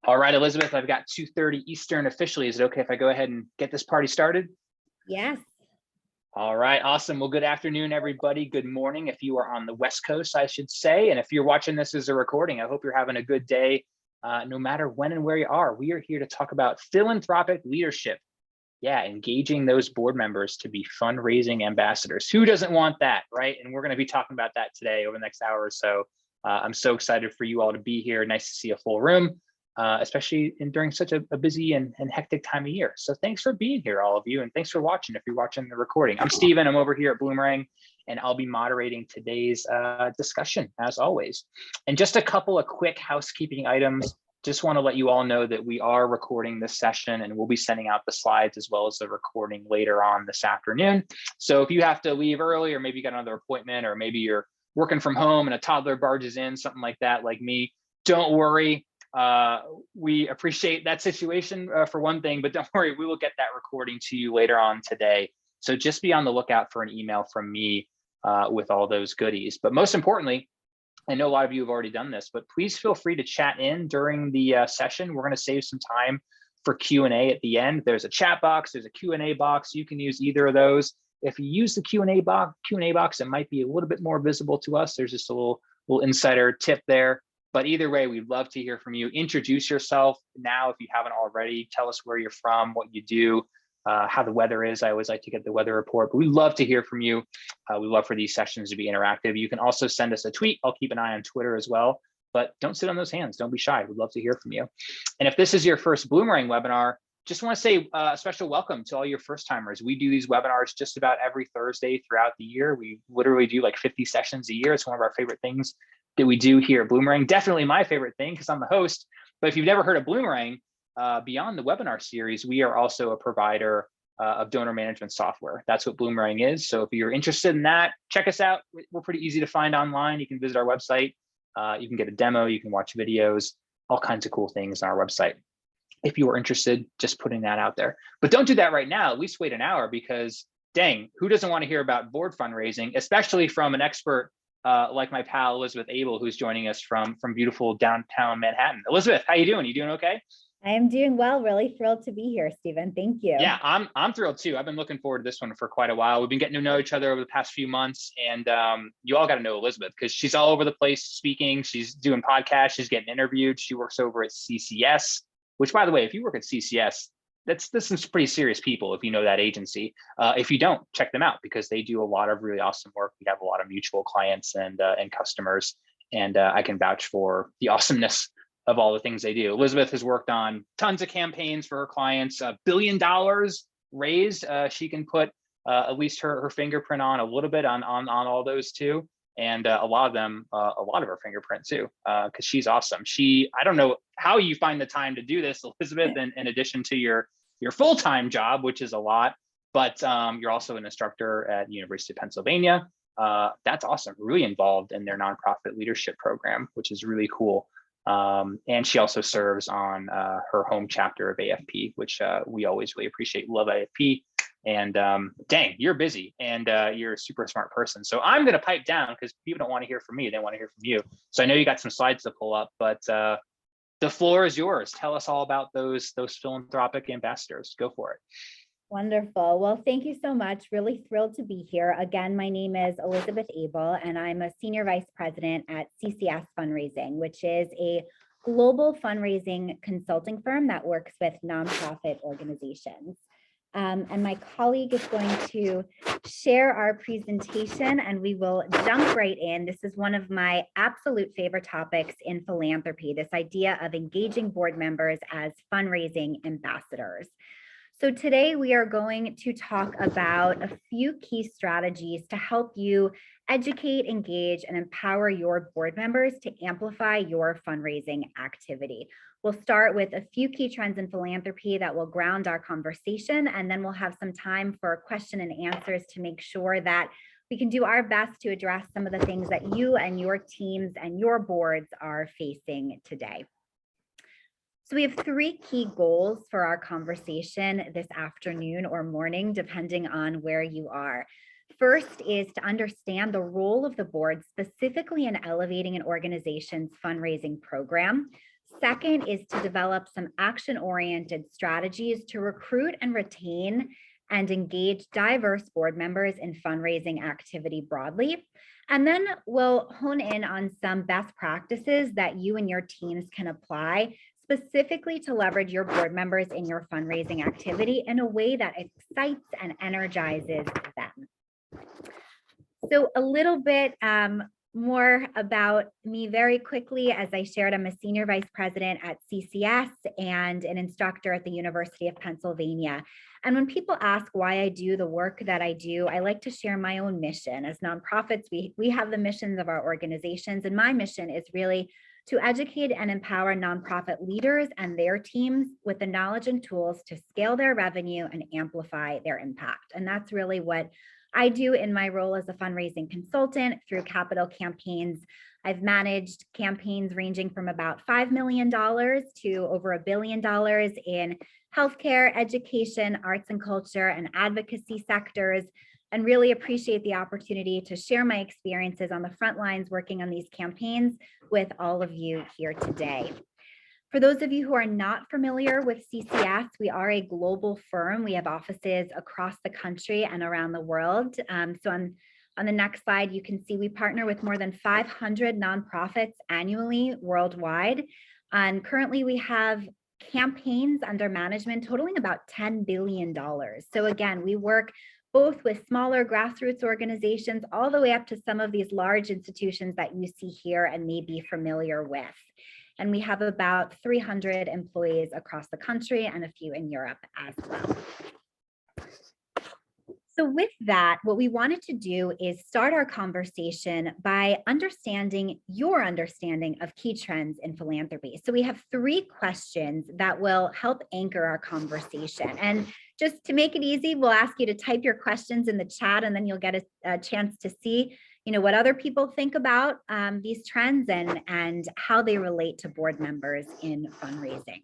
All right, Elizabeth, I've got 2:30 Eastern officially. Is it okay if I go ahead and get this party started? Yes. All right, awesome. Well, good afternoon, everybody. Good morning if you are on the West Coast, I should say. And if you're watching this as a recording, I hope you're having a good day, no matter when and where you are. We are here to talk about philanthropic leadership. Yeah, engaging those board members to be fundraising ambassadors. Who doesn't want that, right? And we're going to be talking about that today over the next hour or so. I'm so excited for you all to be here. Nice to see a full room. Especially during such a busy and hectic time of year. So thanks for being here, all of you, and thanks for watching if you're watching the recording. I'm Steven, I'm over here at Bloomerang, and I'll be moderating today's discussion, as always. And just a couple of quick housekeeping items. Just want to let you all know that we are recording this session, and we'll be sending out the slides as well as the recording later on this afternoon. So if you have to leave early, or maybe you got another appointment, or maybe you're working from home and a toddler barges in, something like that, like me, don't worry. We appreciate that situation for one thing, but don't worry, we will get that recording to you later on today. So just be on the lookout for an email from me with all those goodies. But most importantly, I know a lot of you have already done this, but please feel free to chat in during the session. We're going to save some time for Q&A at the end. There's a chat box, there's a Q&A box. You can use either of those. If you use the Q&A box, it might be a little bit more visible to us. There's just a little insider tip there. But either way, we'd love to hear from you. Introduce yourself now if you haven't already. Tell us where you're from, what you do, how the weather is. I always like to get the weather report, but we'd love to hear from you. We love for these sessions to be interactive. You can also send us a tweet. I'll keep an eye on Twitter as well, but don't sit on those hands. Don't be shy. We'd love to hear from you. And if this is your first Bloomerang webinar, just want to say a special welcome to all your first timers. We do these webinars just about every Thursday throughout the year. We literally do like 50 sessions a year. It's one of our favorite things that we do here at Bloomerang. Definitely my favorite thing because I'm the host. But if you've never heard of Bloomerang, beyond the webinar series, we are also a provider of donor management software. That's what Bloomerang is. So if you're interested in that, check us out. We're pretty easy to find online. You can visit our website. You can get a demo. You can watch videos, all kinds of cool things on our website. If you are interested, just putting that out there. But don't do that right now. At least wait an hour because, dang, who doesn't want to hear about board fundraising, especially from an expert like my pal Elizabeth Abel, who's joining us from beautiful downtown Manhattan. Elizabeth, how you doing? You doing okay? I am doing well. Really thrilled to be here, Stephen. Thank you. Yeah, I'm thrilled too. I've been looking forward to this one for quite a while. We've been getting to know each other over the past few months, and you all got to know Elizabeth because she's all over the place speaking. She's doing podcasts. She's getting interviewed. She works over at CCS, which, by the way, if you work at CCS, this is some pretty serious people if you know that agency. If you don't, check them out because they do a lot of really awesome work. We have a lot of mutual clients and customers, and I can vouch for the awesomeness of all the things they do. Elizabeth has worked on tons of campaigns for her clients, $1 billion raised. She can put at least her fingerprint on a little bit on all those too. And a lot of them, a lot of her fingerprint too, because she's awesome. I don't know how you find the time to do this, Elizabeth, in addition to your full-time job, which is a lot, but you're also an instructor at the University of Pennsylvania. That's awesome, really involved in their nonprofit leadership program, which is really cool. And she also serves on her home chapter of AFP, which we always really appreciate. Love AFP. And dang, you're busy and you're a super smart person. So I'm going to pipe down because people don't want to hear from me. They want to hear from you. So I know you got some slides to pull up, but the floor is yours. Tell us all about those philanthropic ambassadors. Go for it. Wonderful. Well, thank you so much. Really thrilled to be here. Again, my name is Elizabeth Abel, and I'm a Senior Vice President at CCS Fundraising, which is a global fundraising consulting firm that works with nonprofit organizations. And my colleague is going to share our presentation and we will jump right in. This is one of my absolute favorite topics in philanthropy, this idea of engaging board members as fundraising ambassadors. So today we are going to talk about a few key strategies to help you educate, engage, and empower your board members to amplify your fundraising activity. We'll start with a few key trends in philanthropy that will ground our conversation, and then we'll have some time for question and answers to make sure that we can do our best to address some of the things that you and your teams and your boards are facing today. So we have three key goals for our conversation this afternoon or morning, depending on where you are. First is to understand the role of the board, specifically in elevating an organization's fundraising program. Second is to develop some action-oriented strategies to recruit and retain and engage diverse board members in fundraising activity broadly. And then we'll hone in on some best practices that you and your teams can apply specifically to leverage your board members in your fundraising activity in a way that excites and energizes them. So a little bit more about me very quickly. As I shared, I'm a senior vice president at CCS and an instructor at the University of Pennsylvania. And when people ask why I do the work that I do, I like to share my own mission. As nonprofits, we have the missions of our organizations, and my mission is really to educate and empower nonprofit leaders and their teams with the knowledge and tools to scale their revenue and amplify their impact. And that's really what I do in my role as a fundraising consultant through capital campaigns. I've managed campaigns ranging from about $5 million to over $1 billion in healthcare, education, arts and culture, and advocacy sectors, and really appreciate the opportunity to share my experiences on the front lines working on these campaigns with all of you here today. For those of you who are not familiar with CCS, we are a global firm. We have offices across the country and around the world. So on the next slide, you can see we partner with more than 500 nonprofits annually worldwide. And currently we have campaigns under management totaling about $10 billion. So again, we work both with smaller grassroots organizations all the way up to some of these large institutions that you see here and may be familiar with. And we have about 300 employees across the country and a few in Europe as well. So with that, what we wanted to do is start our conversation by understanding your understanding of key trends in philanthropy. So we have 3 questions that will help anchor our conversation. And just to make it easy, we'll ask you to type your questions in the chat, and then you'll get a chance to see what other people think about these trends and how they relate to board members in fundraising.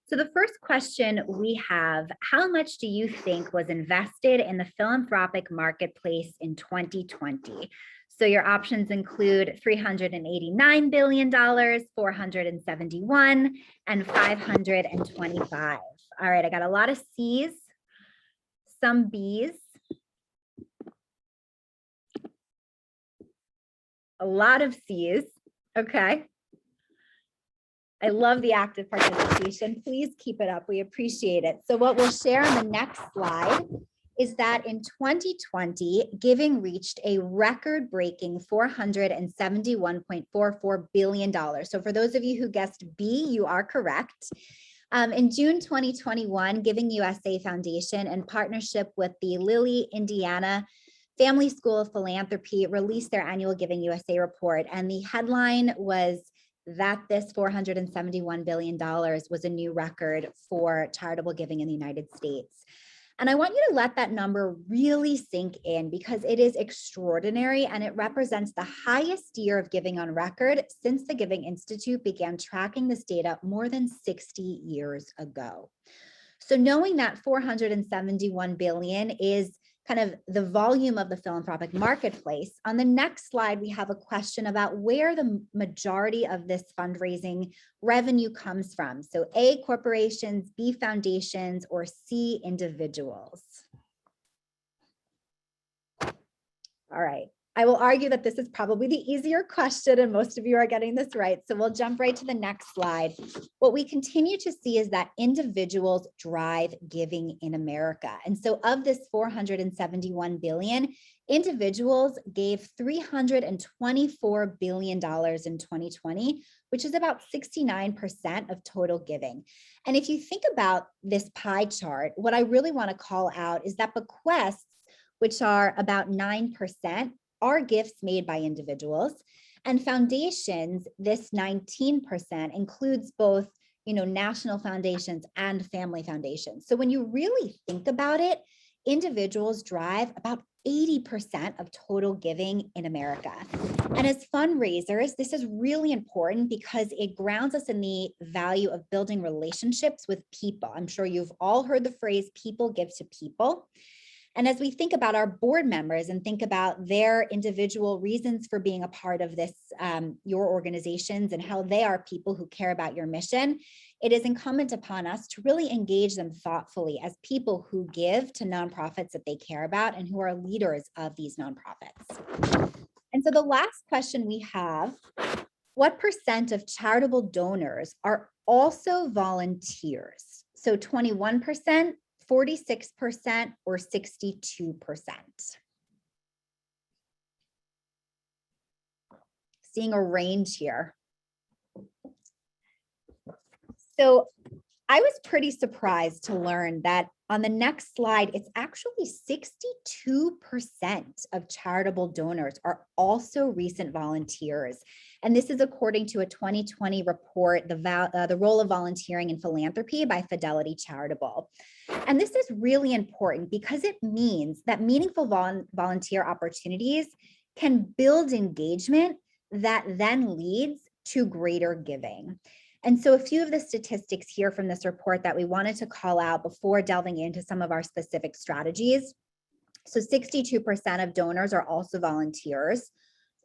So the first question we have, how much do you think was invested in the philanthropic marketplace in 2020? So your options include $389 billion, $471, and $525. All right, I got a lot of C's, some B's, a lot of C's. Okay. I love the active participation. Please keep it up. We appreciate it. So what we'll share on the next slide is that in 2020, giving reached a record-breaking $471.44 billion. So for those of you who guessed B, you are correct. In June 2021, Giving USA Foundation, in partnership with the Lilly, Indiana Family School of Philanthropy, released their annual Giving USA report. And the headline was that this $471 billion was a new record for charitable giving in the United States. And I want you to let that number really sink in, because it is extraordinary and it represents the highest year of giving on record since the Giving Institute began tracking this data more than 60 years ago. So knowing that 471 billion is kind of the volume of the philanthropic marketplace, on the next slide, we have a question about where the majority of this fundraising revenue comes from. So A, corporations, B, foundations, or C, individuals. All right. I will argue that this is probably the easier question, and most of you are getting this right. So we'll jump right to the next slide. What we continue to see is that individuals drive giving in America. And so of this 471 billion, individuals gave $324 billion in 2020, which is about 69% of total giving. And if you think about this pie chart, what I really want to call out is that bequests, which are about 9%, are gifts made by individuals, and foundations, this 19% includes both, national foundations and family foundations. So when you really think about it, individuals drive about 80% of total giving in America. And as fundraisers, this is really important because it grounds us in the value of building relationships with people. I'm sure you've all heard the phrase, people give to people. And as we think about our board members and think about their individual reasons for being a part of this, your organizations, and how they are people who care about your mission, it is incumbent upon us to really engage them thoughtfully as people who give to nonprofits that they care about and who are leaders of these nonprofits. And so the last question we have, what % of charitable donors are also volunteers? So 21%, 46%, or 62%? Seeing a range here. So I was pretty surprised to learn that on the next slide, it's actually 62% of charitable donors are also recent volunteers. And this is according to a 2020 report, the role of volunteering in philanthropy by Fidelity Charitable. And this is really important because it means that meaningful volunteer opportunities can build engagement that then leads to greater giving. And so a few of the statistics here from this report that we wanted to call out before delving into some of our specific strategies. So 62% of donors are also volunteers.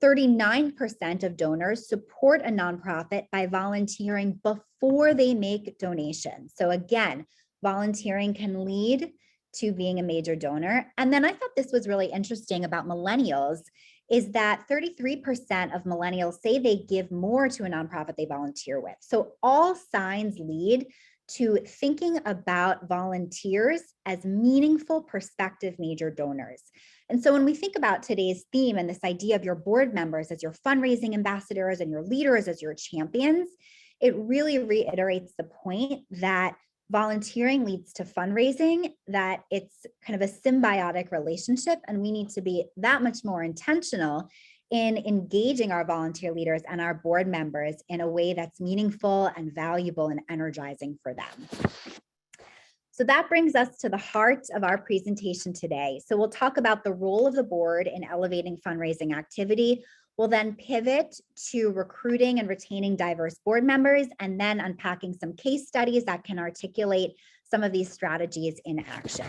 39% of donors support a nonprofit by volunteering before they make donations. So again, volunteering can lead to being a major donor. And then I thought this was really interesting about millennials, is that 33% of millennials say they give more to a nonprofit they volunteer with. So all signs lead to thinking about volunteers as meaningful prospective major donors. And so when we think about today's theme and this idea of your board members as your fundraising ambassadors and your leaders as your champions, it really reiterates the point that volunteering leads to fundraising, that it's kind of a symbiotic relationship, and we need to be that much more intentional in engaging our volunteer leaders and our board members in a way that's meaningful and valuable and energizing for them. So that brings us to the heart of our presentation today. So we'll talk about the role of the board in elevating fundraising activity. We'll then pivot to recruiting and retaining diverse board members, and then unpacking some case studies that can articulate some of these strategies in action.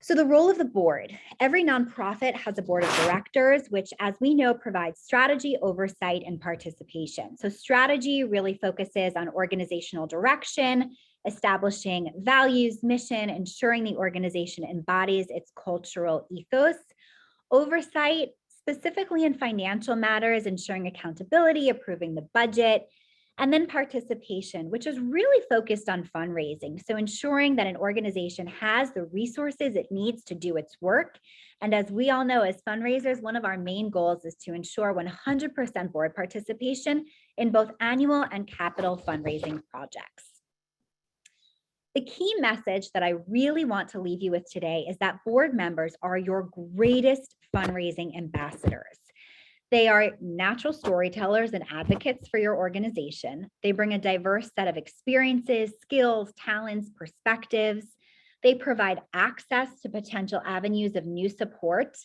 So the role of the board. Every nonprofit has a board of directors, which, as we know, provides strategy, oversight, and participation. So strategy really focuses on organizational direction, establishing values, mission, ensuring the organization embodies its cultural ethos. Oversight, specifically in financial matters, ensuring accountability, approving the budget. And then participation, which is really focused on fundraising. So ensuring that an organization has the resources it needs to do its work. And as we all know, as fundraisers, one of our main goals is to ensure 100% board participation in both annual and capital fundraising projects. The key message that I really want to leave you with today is that board members are your greatest fundraising ambassadors. They are natural storytellers and advocates for your organization. They bring a diverse set of experiences, skills, talents, perspectives. They provide access to potential avenues of new support.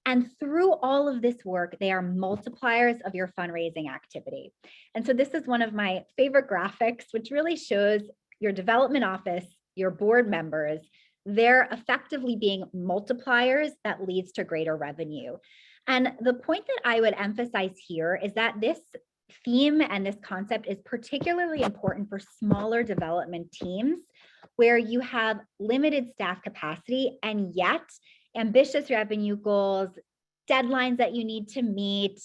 And through all of this work, they are multipliers of your fundraising activity. And so this is one of my favorite graphics, which really shows your development office, your board members, they're effectively being multipliers that leads to greater revenue. And the point that I would emphasize here is that this theme and this concept is particularly important for smaller development teams where you have limited staff capacity and yet ambitious revenue goals, deadlines that you need to meet,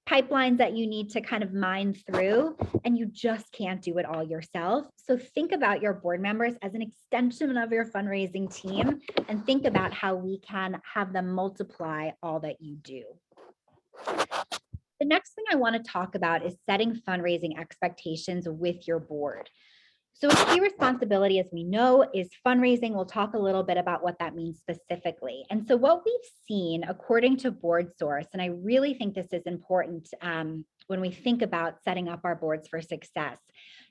pipelines that you need to kind of mine through, and you just can't do it all yourself. So think about your board members as an extension of your fundraising team, and think about how we can have them multiply all that you do. The next thing I want to talk about is setting fundraising expectations with your board. So a key responsibility, as we know, is fundraising. We'll talk a little bit about what that means specifically. And so what we've seen, according to BoardSource, and I really think this is important when we think about setting up our boards for success,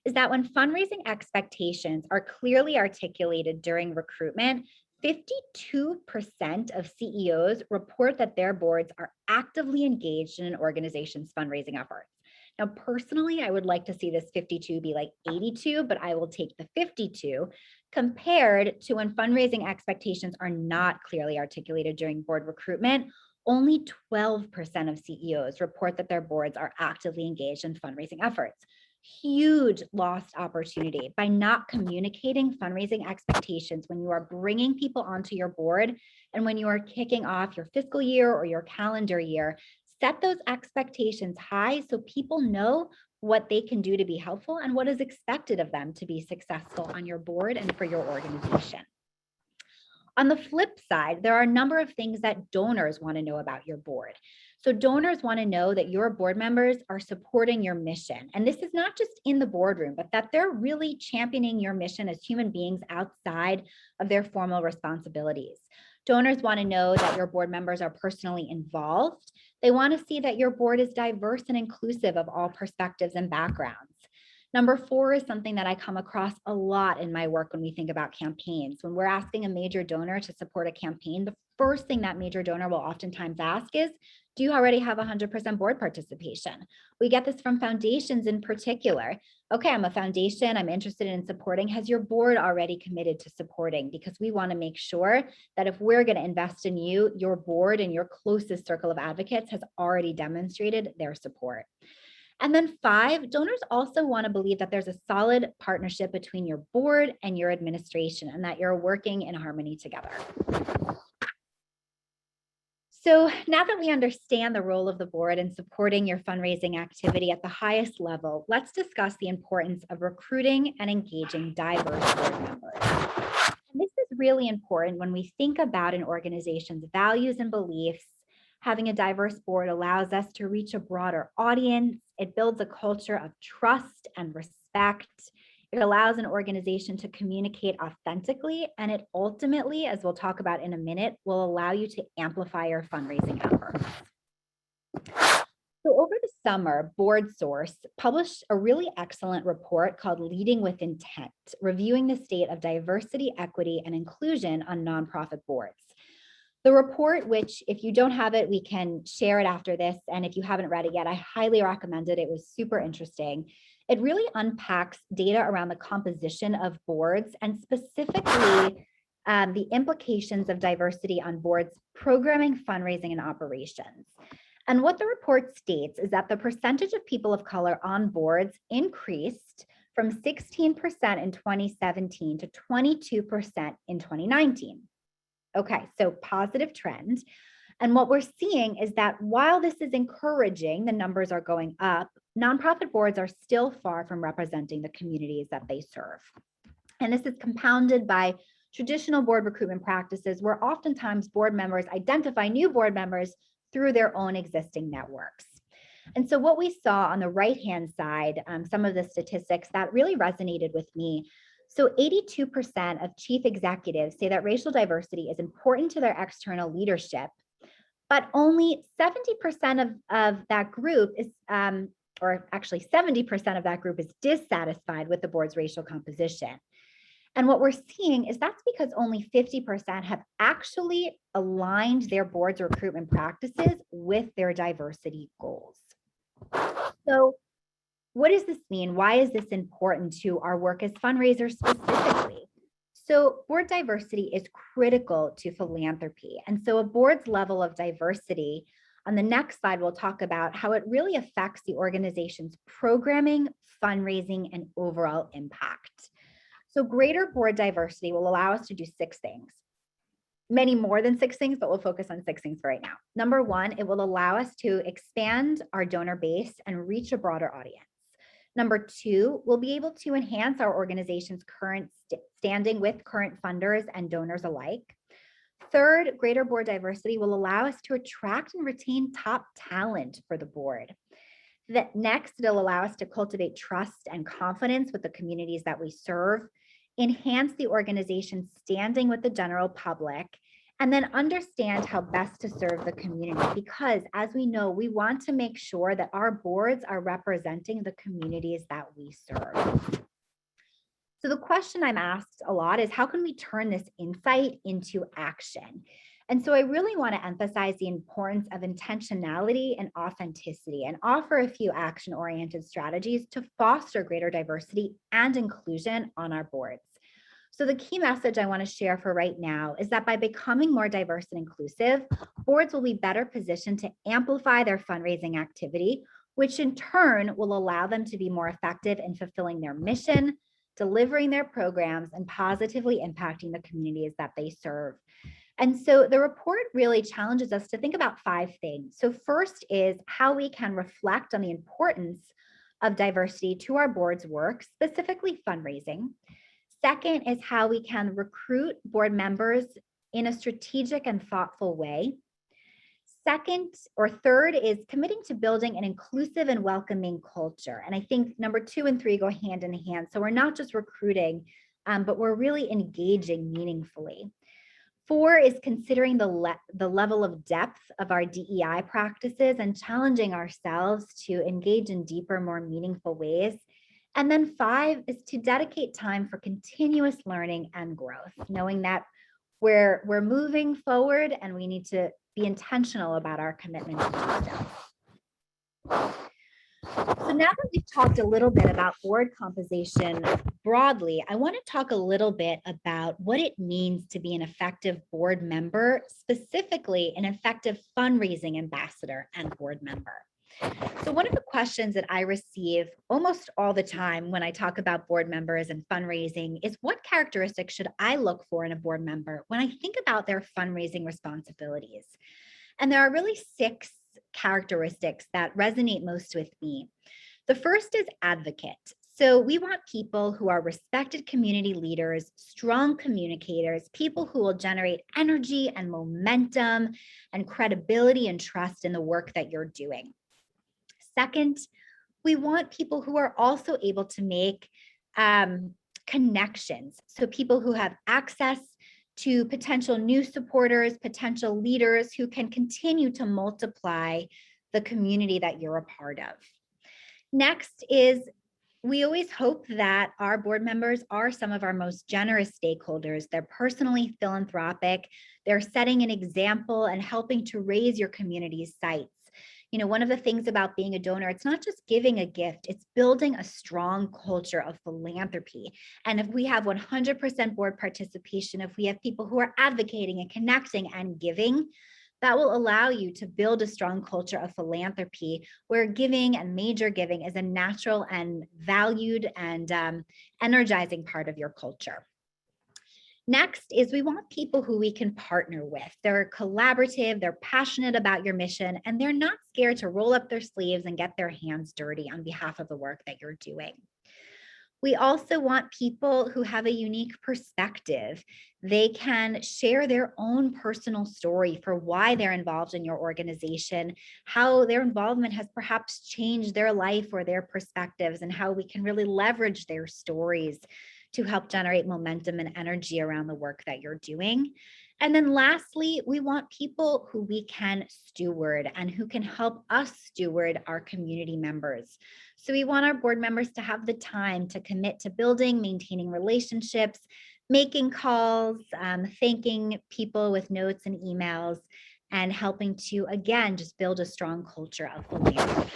is that when fundraising expectations are clearly articulated during recruitment, 52% of CEOs report that their boards are actively engaged in an organization's fundraising efforts. Now, personally, I would like to see this 52 be like 82, but I will take the 52 compared to when fundraising expectations are not clearly articulated during board recruitment. Only 12% of CEOs report that their boards are actively engaged in fundraising efforts. Huge lost opportunity by not communicating fundraising expectations when you are bringing people onto your board and when you are kicking off your fiscal year or your calendar year. Set those expectations high so people know what they can do to be helpful and what is expected of them to be successful on your board and for your organization. On the flip side, there are a number of things that donors want to know about your board. So donors want to know that your board members are supporting your mission. And this is not just in the boardroom, but that they're really championing your mission as human beings outside of their formal responsibilities. Donors want to know that your board members are personally involved. They want to see that your board is diverse and inclusive of all perspectives and backgrounds. Number 4 is something that I come across a lot in my work when we think about campaigns. When we're asking a major donor to support a campaign, the first thing that major donor will oftentimes ask is, do you already have 100% board participation? We get this from foundations in particular. Okay, I'm a foundation, I'm interested in supporting. Has your board already committed to supporting? Because we want to make sure that if we're going to invest in you, your board and your closest circle of advocates has already demonstrated their support. And then 5, donors also want to believe that there's a solid partnership between your board and your administration and that you're working in harmony together. So now that we understand the role of the board in supporting your fundraising activity at the highest level, let's discuss the importance of recruiting and engaging diverse board members. And this is really important when we think about an organization's values and beliefs. Having a diverse board allows us to reach a broader audience. It builds a culture of trust and respect. It allows an organization to communicate authentically, and it ultimately, as we'll talk about in a minute, will allow you to amplify your fundraising efforts. So over the summer, BoardSource published a really excellent report called Leading with Intent, reviewing the state of diversity, equity, and inclusion on nonprofit boards. The report, which if you don't have it, we can share it after this. And if you haven't read it yet, I highly recommend it. It was super interesting. It really unpacks data around the composition of boards and specifically the implications of diversity on boards, programming, fundraising, and operations. And what the report states is that the percentage of people of color on boards increased from 16% in 2017 to 22% in 2019. Okay, so positive trend. And what we're seeing is that while this is encouraging, the numbers are going up, nonprofit boards are still far from representing the communities that they serve. And this is compounded by traditional board recruitment practices where oftentimes board members identify new board members through their own existing networks. And so what we saw on the right-hand side, some of the statistics that really resonated with me. So 82% of chief executives say that racial diversity is important to their external leadership, but only 70% of that group is, or actually 70% of that group is dissatisfied with the board's racial composition. And what we're seeing is that's because only 50% have actually aligned their board's recruitment practices with their diversity goals. So what does this mean? Why is this important to our work as fundraisers specifically? So board diversity is critical to philanthropy. And so a board's level of diversity, on the next slide, we'll talk about how it really affects the organization's programming, fundraising, and overall impact. So greater board diversity will allow us to do 6 things. Many more than 6 things, but we'll focus on 6 things for right now. Number 1, it will allow us to expand our donor base and reach a broader audience. Number 2, we'll be able to enhance our organization's current standing with current funders and donors alike. Third, greater board diversity will allow us to attract and retain top talent for the board. Next, it'll allow us to cultivate trust and confidence with the communities that we serve, enhance the organization's standing with the general public, and then understand how best to serve the community. Because as we know, we want to make sure that our boards are representing the communities that we serve. So the question I'm asked a lot is, how can we turn this insight into action? And so I really want to emphasize the importance of intentionality and authenticity and offer a few action-oriented strategies to foster greater diversity and inclusion on our boards. So the key message I want to share for right now is that by becoming more diverse and inclusive, boards will be better positioned to amplify their fundraising activity, which in turn will allow them to be more effective in fulfilling their mission, delivering their programs, and positively impacting the communities that they serve. And so the report really challenges us to think about 5 things. So first is how we can reflect on the importance of diversity to our board's work, specifically fundraising. Second is how we can recruit board members in a strategic and thoughtful way. Second or third is committing to building an inclusive and welcoming culture. And I think number 2 and 3 go hand in hand. So we're not just recruiting, but we're really engaging meaningfully. 4 is considering the level of depth of our DEI practices and challenging ourselves to engage in deeper, more meaningful ways. And then 5 is to dedicate time for continuous learning and growth, knowing that we're moving forward and we need to be intentional about our commitment to do so. So now that we've talked a little bit about board composition broadly, I want to talk a little bit about what it means to be an effective board member, specifically an effective fundraising ambassador and board member. So one of the questions that I receive almost all the time when I talk about board members and fundraising is, what characteristics should I look for in a board member when I think about their fundraising responsibilities? And there are really 6 characteristics that resonate most with me. The first is advocate. So we want people who are respected community leaders, strong communicators, people who will generate energy and momentum and credibility and trust in the work that you're doing. Second, we want people who are also able to make connections. So people who have access to potential new supporters, potential leaders who can continue to multiply the community that you're a part of. Next is, we always hope that our board members are some of our most generous stakeholders. They're personally philanthropic. They're setting an example and helping to raise your community's sights. You know, one of the things about being a donor, it's not just giving a gift, it's building a strong culture of philanthropy. And if we have 100% board participation, if we have people who are advocating and connecting and giving, that will allow you to build a strong culture of philanthropy where giving and major giving is a natural and valued and energizing part of your culture. Next is, we want people who we can partner with. They're collaborative, they're passionate about your mission, and they're not scared to roll up their sleeves and get their hands dirty on behalf of the work that you're doing. We also want people who have a unique perspective. They can share their own personal story for why they're involved in your organization, how their involvement has perhaps changed their life or their perspectives, and how we can really leverage their stories to help generate momentum and energy around the work that you're doing. And then lastly, we want people who we can steward and who can help us steward our community members. So we want our board members to have the time to commit to building, maintaining relationships, making calls, thanking people with notes and emails, and helping to, again, just build a strong culture of philanthropy.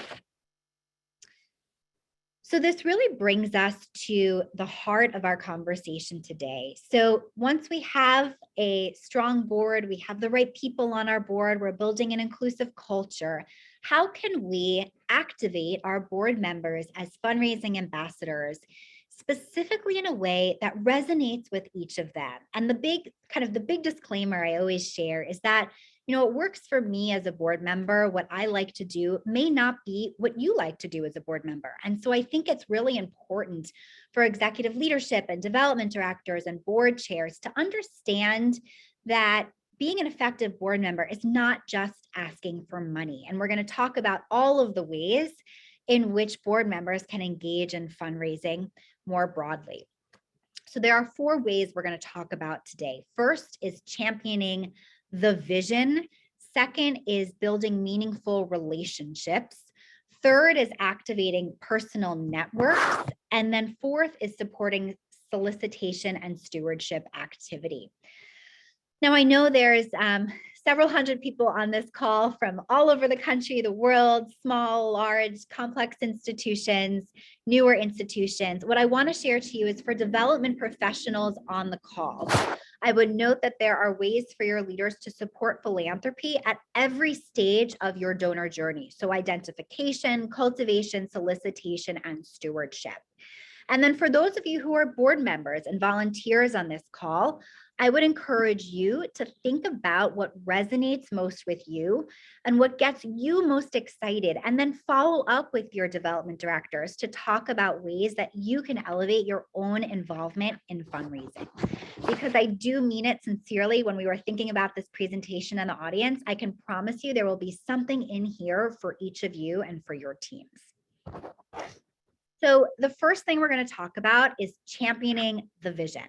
So this really brings us to the heart of our conversation today. So once we have a strong board, we have the right people on our board, we're building an inclusive culture, how can we activate our board members as fundraising ambassadors, specifically in a way that resonates with each of them? And the big disclaimer I always share is that, you know, it works for me as a board member. What I like to do may not be what you like to do as a board member. And so I think it's really important for executive leadership and development directors and board chairs to understand that being an effective board member is not just asking for money. And we're going to talk about all of the ways in which board members can engage in fundraising more broadly. So there are 4 ways we're going to talk about today. First is championing the vision. Second is building meaningful relationships. Third is activating personal networks. And then 4th is supporting solicitation, and stewardship activity. Now, I know there's several hundred people on this call from all over the country, the world, small, large, complex institutions, newer institutions. What I want to share to you is for development professionals on the call. I would note that there are ways for your leaders to support philanthropy at every stage of your donor journey. So identification, cultivation, solicitation, and stewardship. And then for those of you who are board members and volunteers on this call, I would encourage you to think about what resonates most with you and what gets you most excited, and then follow up with your development directors to talk about ways that you can elevate your own involvement in fundraising. Because I do mean it sincerely when we were thinking about this presentation and the audience, I can promise you there will be something in here for each of you and for your teams. So the first thing we're going to talk about is championing the vision.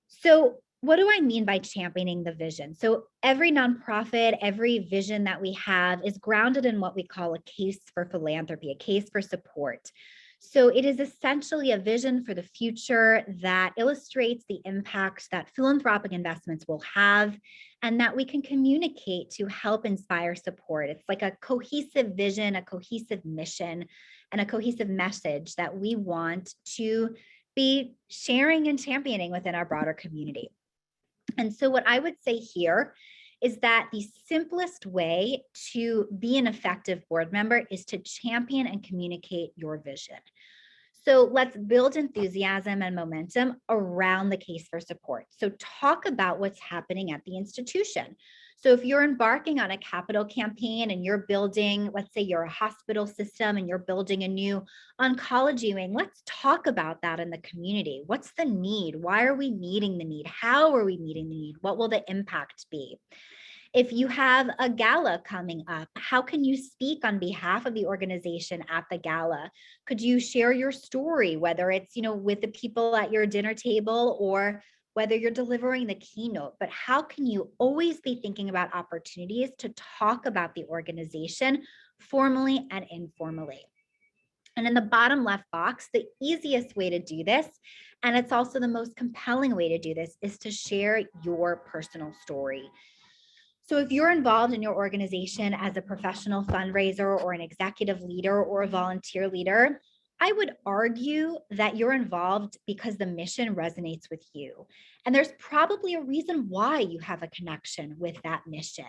So what do I mean by championing the vision? So every nonprofit, every vision that we have is grounded in what we call a case for philanthropy, a case for support. So it is essentially a vision for the future that illustrates the impact that philanthropic investments will have and that we can communicate to help inspire support. It's like a cohesive vision, a cohesive mission, and a cohesive message that we want to be sharing and championing within our broader community. And so what I would say here is that the simplest way to be an effective board member is to champion and communicate your vision. So let's build enthusiasm and momentum around the case for support. So talk about what's happening at the institution. So if you're embarking on a capital campaign and you're building, let's say you're a hospital system and you're building a new oncology wing, let's talk about that in the community. What's the need? Why are we meeting the need? How are we meeting the need? What will the impact be? If you have a gala coming up, how can you speak on behalf of the organization at the gala? Could you share your story, whether it's, with the people at your dinner table or whether you're delivering the keynote? But how can you always be thinking about opportunities to talk about the organization formally and informally? And in the bottom left box, the easiest way to do this, and it's also the most compelling way to do this, is to share your personal story. So if you're involved in your organization as a professional fundraiser or an executive leader or a volunteer leader, I would argue that you're involved because the mission resonates with you. And there's probably a reason why you have a connection with that mission.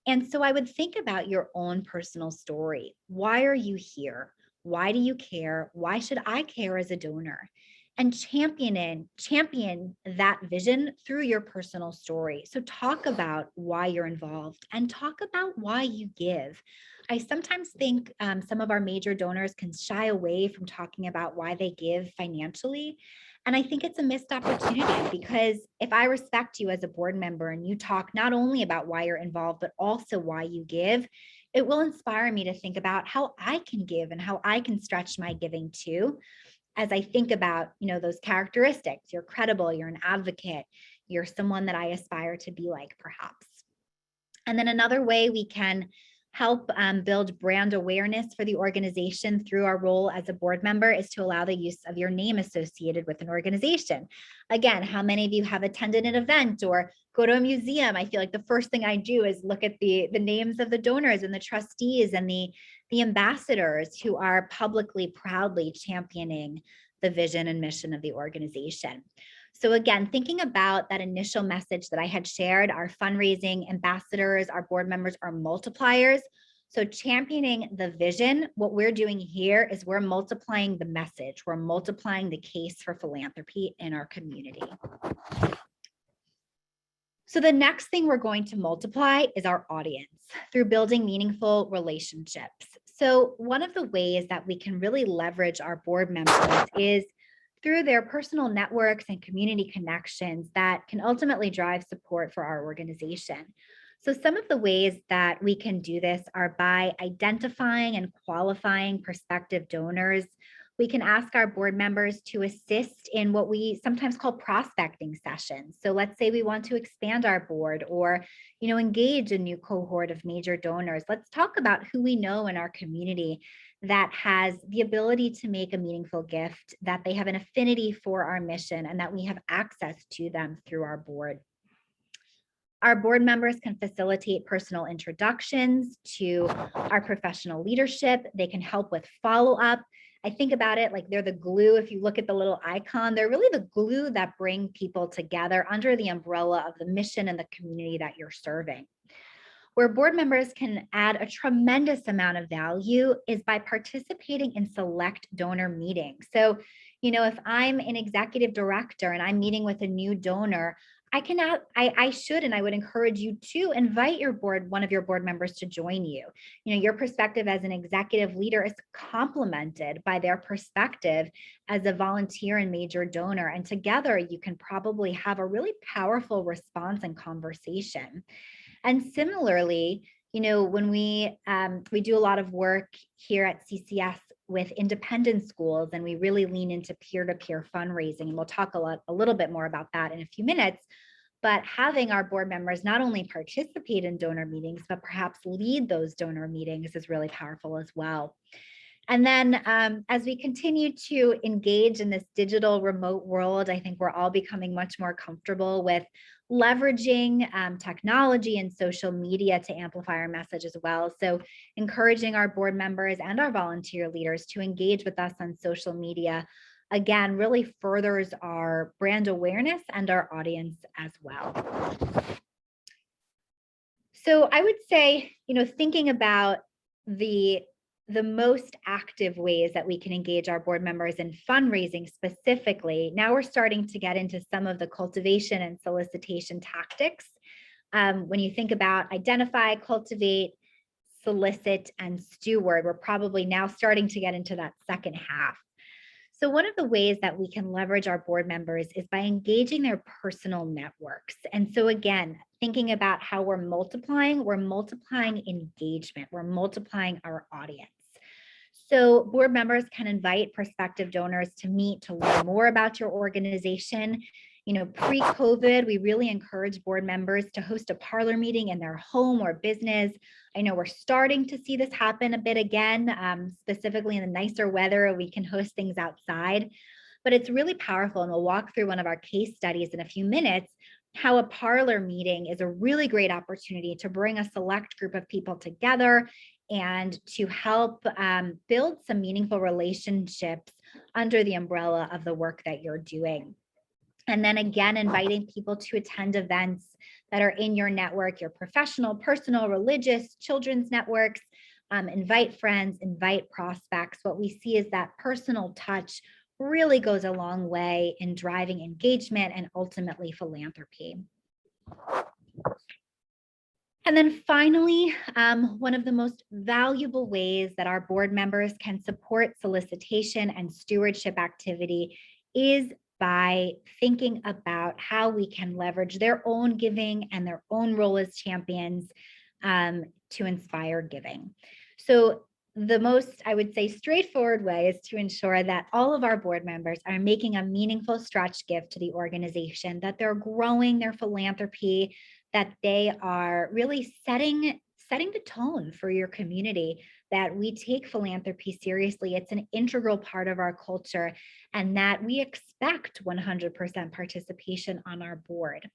And so I would think about your own personal story. Why are you here? Why do you care? Why should I care as a donor? And champion that vision through your personal story. So talk about why you're involved and talk about why you give. I sometimes think some of our major donors can shy away from talking about why they give financially. And I think it's a missed opportunity, because if I respect you as a board member and you talk not only about why you're involved, but also why you give, it will inspire me to think about how I can give and how I can stretch my giving too. As I think about, those characteristics, you're credible, you're an advocate, you're someone that I aspire to be like, perhaps. And then another way we can help build brand awareness for the organization through our role as a board member is to allow the use of your name associated with an organization. Again, how many of you have attended an event or go to a museum? I feel like the first thing I do is look at the names of the donors and the trustees and the ambassadors who are publicly, proudly championing the vision and mission of the organization. So again, thinking about that initial message that I had shared, our fundraising ambassadors, our board members are multipliers. So championing the vision, what we're doing here is we're multiplying the message. We're multiplying the case for philanthropy in our community. So the next thing we're going to multiply is our audience through building meaningful relationships. So one of the ways that we can really leverage our board members is through their personal networks and community connections that can ultimately drive support for our organization. So some of the ways that we can do this are by identifying and qualifying prospective donors We can ask our board members to assist in what we sometimes call prospecting sessions. So let's say we want to expand our board or, engage a new cohort of major donors. Let's talk about who we know in our community that has the ability to make a meaningful gift, that they have an affinity for our mission, and that we have access to them through our board. Our board members can facilitate personal introductions to our professional leadership. They can help with follow-up. I think about it like they're the glue. If you look at the little icon, they're really the glue that bring people together under the umbrella of the mission and the community that you're serving. Where board members can add a tremendous amount of value is by participating in select donor meetings. So, if I'm an executive director and I'm meeting with a new donor, I should, and I would encourage you to invite one of your board members to join you. Your perspective as an executive leader is complemented by their perspective as a volunteer and major donor. And together you can probably have a really powerful response and conversation. And similarly, when we do a lot of work here at CCS with independent schools, and we really lean into peer-to-peer fundraising, and we'll talk a little bit more about that in a few minutes. But having our board members not only participate in donor meetings, but perhaps lead those donor meetings is really powerful as well. And then as we continue to engage in this digital remote world, I think we're all becoming much more comfortable with leveraging technology and social media to amplify our message as well. So encouraging our board members and our volunteer leaders to engage with us on social media, again, really furthers our brand awareness and our audience as well. So I would say, thinking about the most active ways that we can engage our board members in fundraising specifically, now we're starting to get into some of the cultivation and solicitation tactics. When you think about identify, cultivate, solicit, and steward, we're probably now starting to get into that second half. So one of the ways that we can leverage our board members is by engaging their personal networks. And so again, thinking about how we're multiplying engagement, we're multiplying our audience. So board members can invite prospective donors to meet to learn more about your organization. Pre-COVID, we really encourage board members to host a parlor meeting in their home or business. I know we're starting to see this happen a bit again, specifically in the nicer weather, we can host things outside, but it's really powerful. And we'll walk through one of our case studies in a few minutes, how a parlor meeting is a really great opportunity to bring a select group of people together and to help build some meaningful relationships under the umbrella of the work that you're doing. And then again, inviting people to attend events that are in your network, your professional, personal, religious, children's networks. Invite friends, invite prospects. What we see is that personal touch really goes a long way in driving engagement and ultimately philanthropy. And then finally, one of the most valuable ways that our board members can support solicitation and stewardship activity is by thinking about how we can leverage their own giving and their own role as champions to inspire giving. So the most, I would say, straightforward way is to ensure that all of our board members are making a meaningful stretch gift to the organization, that they're growing their philanthropy, that they are really setting the tone for your community, that we take philanthropy seriously. It's an integral part of our culture, and that we expect 100% participation on our board.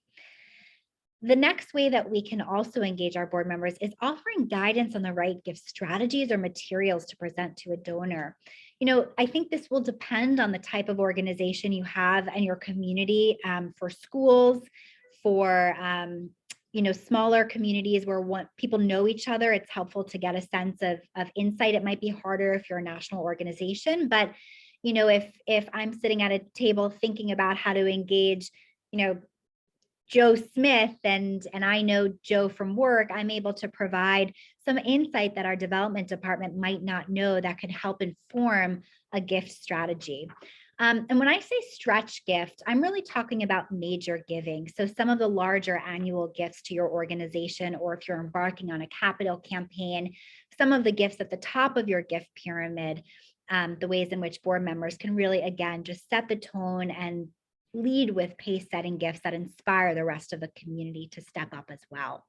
The next way that we can also engage our board members is offering guidance on the right gift strategies or materials to present to a donor. I think this will depend on the type of organization you have and your community. For schools, for smaller communities where people know each other, it's helpful to get a sense of insight. It might be harder if you're a national organization, but if I'm sitting at a table thinking about how to engage, Joe Smith and I know Joe from work, I'm able to provide some insight that our development department might not know that could help inform a gift strategy. And when I say stretch gift, I'm really talking about major giving. So some of the larger annual gifts to your organization, or if you're embarking on a capital campaign, some of the gifts at the top of your gift pyramid, the ways in which board members can really, again, just set the tone and lead with pace-setting gifts that inspire the rest of the community to step up as well.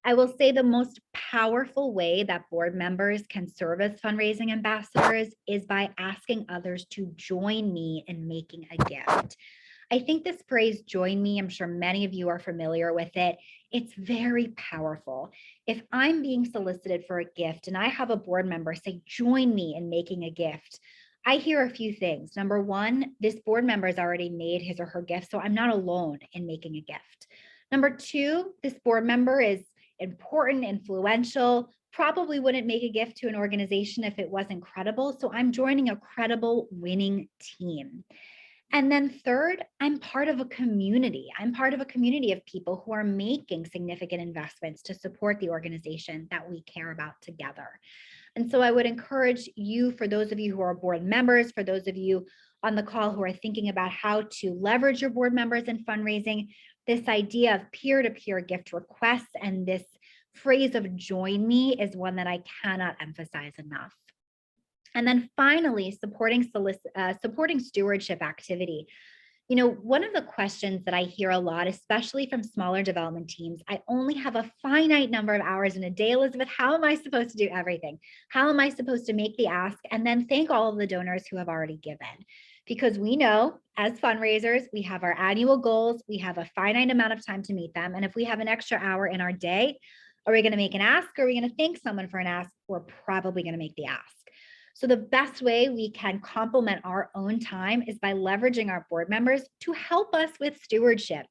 I will say the most powerful way that board members can serve as fundraising ambassadors is by asking others to join me in making a gift. I think this phrase, join me, I'm sure many of you are familiar with it. It's very powerful. If I'm being solicited for a gift and I have a board member say, join me in making a gift, I hear a few things. Number one, this board member has already made his or her gift, so I'm not alone in making a gift. Number two, this board member is important, influential, probably wouldn't make a gift to an organization if it wasn't credible. So I'm joining a credible winning team. And then third, I'm part of a community. I'm part of a community of people who are making significant investments to support the organization that we care about together. And so I would encourage you, for those of you who are board members, for those of you on the call who are thinking about how to leverage your board members in fundraising, this idea of peer-to-peer gift requests and this phrase of join me is one that I cannot emphasize enough. And then finally, supporting stewardship activity. You know, one of the questions that I hear a lot, especially from smaller development teams, I only have a finite number of hours in a day, Elizabeth. How am I supposed to do everything? How am I supposed to make the ask and then thank all of the donors who have already given? Because we know as fundraisers, we have our annual goals, we have a finite amount of time to meet them. And if we have an extra hour in our day, are we going to make an ask? Or are we going to thank someone for an ask? We're probably going to make the ask. So the best way we can complement our own time is by leveraging our board members to help us with stewardship.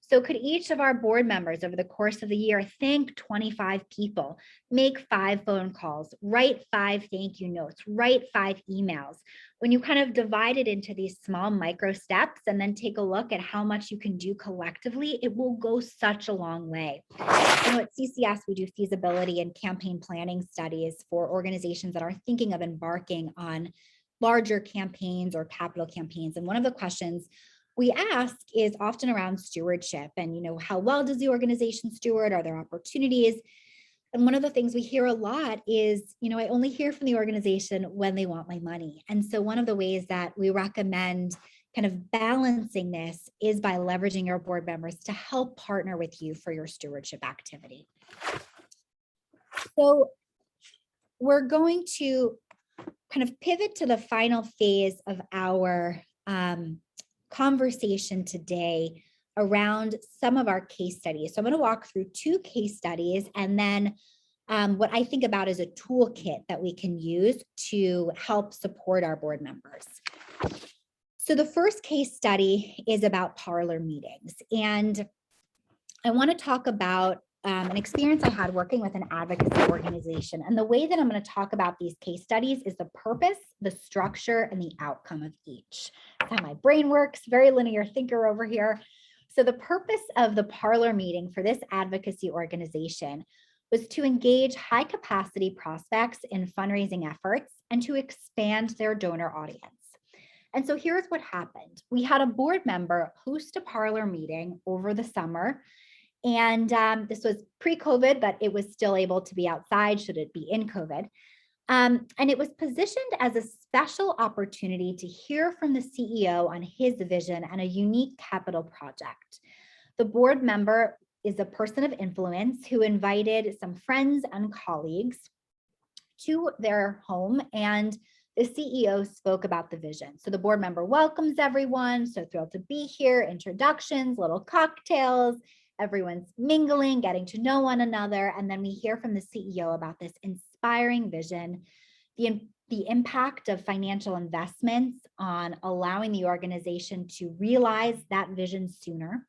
So could each of our board members over the course of the year thank 25 people, make 5 phone calls, write 5 thank you notes, write 5 emails? When you kind of divide it into these small micro steps and then take a look at how much you can do collectively, it will go such a long way. You know, at CCS, we do feasibility and campaign planning studies for organizations that are thinking of embarking on larger campaigns or capital campaigns. And one of the questions we ask is often around stewardship and, you know, how well does the organization steward? Are there opportunities? And one of the things we hear a lot is, you know, I only hear from the organization when they want my money. And so one of the ways that we recommend kind of balancing this is by leveraging your board members to help partner with you for your stewardship activity. So we're going to kind of pivot to the final phase of our conversation today around some of our case studies. So I'm going to walk through 2 case studies and then what I think about is a toolkit that we can use to help support our board members. So the first case study is about Parlor Meetings. And I want to talk about an experience I had working with an advocacy organization. And the way that I'm going to talk about these case studies is the purpose, the structure, and the outcome of each. That's how my brain works, very linear thinker over here. So the purpose of the Parlor Meeting for this advocacy organization was to engage high capacity prospects in fundraising efforts and to expand their donor audience. And so here's what happened. We had a board member host a Parlor Meeting over the summer. And this was pre-COVID, but it was still able to be outside should it be in COVID. And it was positioned as a special opportunity to hear from the CEO on his vision and a unique capital project. The board member is a person of influence who invited some friends and colleagues to their home, and the CEO spoke about the vision. So the board member welcomes everyone, so thrilled to be here, introductions, little cocktails, everyone's mingling, getting to know one another. And then we hear from the CEO about this inspiring vision, the impact of financial investments on allowing the organization to realize that vision sooner.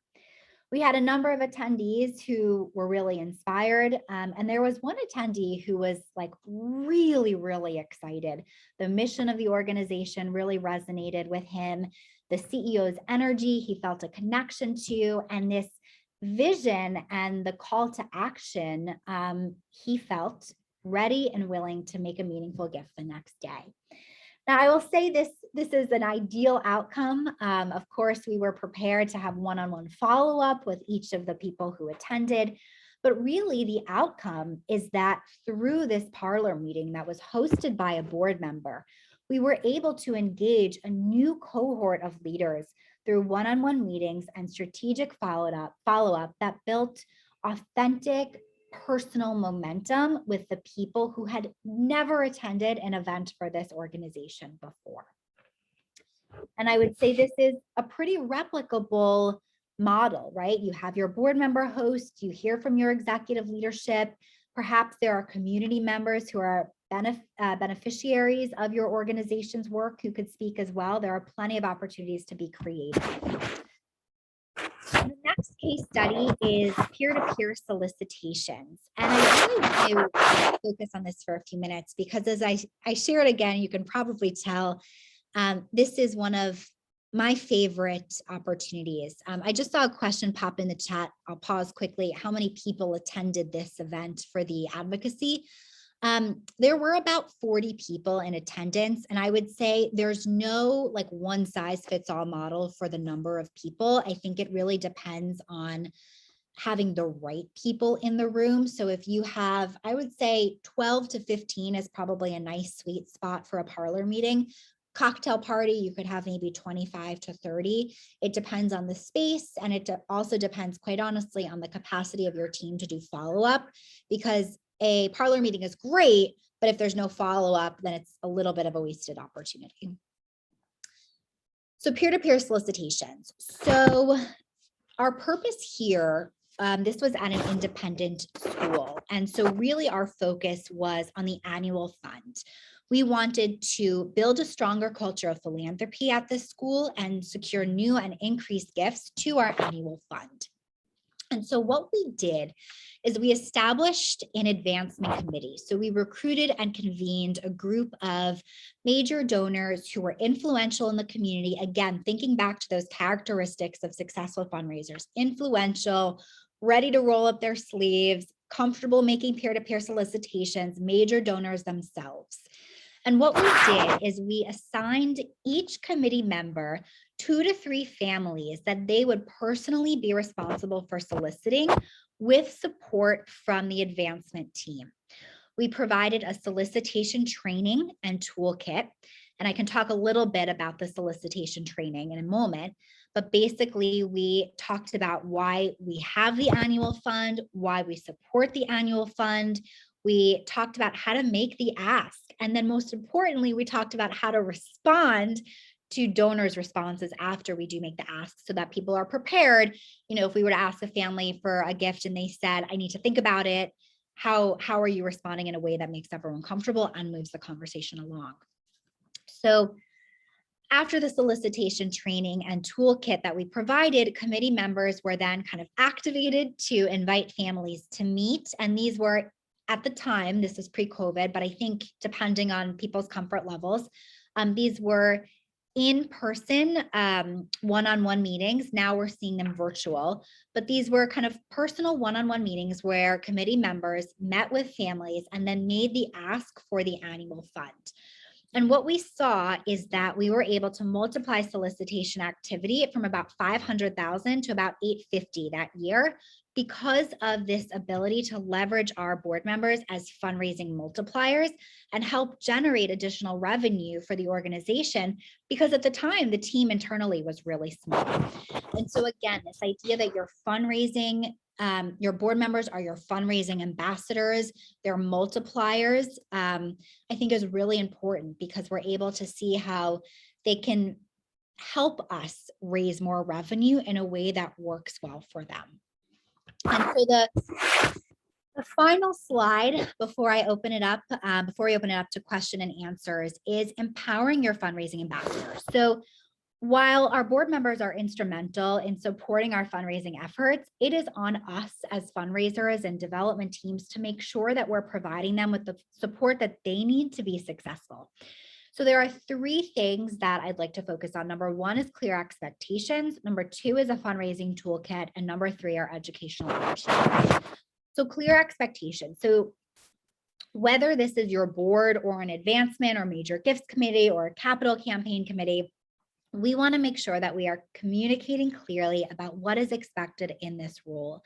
We had a number of attendees who were really inspired. And there was one attendee who was like really, really excited. The mission of the organization really resonated with him. The CEO's energy, he felt a connection to, and this vision and the call to action, he felt ready and willing to make a meaningful gift the next day. Now, I will say this is an ideal outcome. Of course, we were prepared to have one-on-one follow-up with each of the people who attended, But really the outcome is that through this parlor meeting that was hosted by a board member, we were able to engage a new cohort of leaders through one-on-one meetings and strategic follow-up that built authentic personal momentum with the people who had never attended an event for this organization before. And I would say this is a pretty replicable model, right? You have your board member host, you hear from your executive leadership. Perhaps there are community members who are beneficiaries of your organization's work who could speak as well. There are plenty of opportunities to be creative. The next case study is peer-to-peer solicitations. And I really want to focus on this for a few minutes because as I share it again, you can probably tell this is one of my favorite opportunities. I just saw a question pop in the chat. I'll pause quickly. How many people attended this event for the advocacy? There were about 40 people in attendance, and I would say there's no like one size fits all model for the number of people. I think it really depends on having the right people in the room. So if you have, I would say 12 to 15 is probably a nice sweet spot for a parlor meeting. Cocktail party, you could have maybe 25 to 30. It depends on the space, and it also depends, quite honestly, on the capacity of your team to do follow-up, because a parlor meeting is great, but if there's no follow-up, then it's a little bit of a wasted opportunity. So peer-to-peer solicitations. So our purpose here, this was at an independent school. And so really our focus was on the annual fund. We wanted to build a stronger culture of philanthropy at this school and secure new and increased gifts to our annual fund. And so what we did is we established an advancement committee. So we recruited and convened a group of major donors who were influential in the community. Again, thinking back to those characteristics of successful fundraisers: influential, ready to roll up their sleeves, comfortable making peer-to-peer solicitations, major donors themselves. And what we did is we assigned each committee member 2 to 3 families that they would personally be responsible for soliciting with support from the advancement team. We provided a solicitation training and toolkit, and I can talk a little bit about the solicitation training in a moment, but basically we talked about why we have the annual fund, why we support the annual fund. We talked about how to make the ask. And then most importantly, we talked about how to respond to donors' responses after we do make the ask so that people are prepared. You know, if we were to ask a family for a gift and they said, I need to think about it, how are you responding in a way that makes everyone comfortable and moves the conversation along? So after the solicitation training and toolkit that we provided, committee members were then kind of activated to invite families to meet. And these were, at the time, this was pre-COVID, but I think depending on people's comfort levels, these were in-person one-on-one meetings. Now we're seeing them virtual, but these were kind of personal one-on-one meetings where committee members met with families and then made the ask for the annual fund. And what we saw is that we were able to multiply solicitation activity from about 500,000 to about 850 that year because of this ability to leverage our board members as fundraising multipliers and help generate additional revenue for the organization, because at the time the team internally was really small. And so again, this idea that you're fundraising, your board members are your fundraising ambassadors, they're multipliers, I think is really important because we're able to see how they can help us raise more revenue in a way that works well for them. And so the final slide before I open it up, before we open it up to question and answers, is empowering your fundraising ambassadors. So while our board members are instrumental in supporting our fundraising efforts, it is on us as fundraisers and development teams to make sure that we're providing them with the support that they need to be successful. So there are 3 things that I'd like to focus on. Number 1 is clear expectations. Number 2 is a fundraising toolkit. And number 3 are educational opportunities. So clear expectations. So whether this is your board or an advancement or major gifts committee or a capital campaign committee, we want to make sure that we are communicating clearly about what is expected in this role.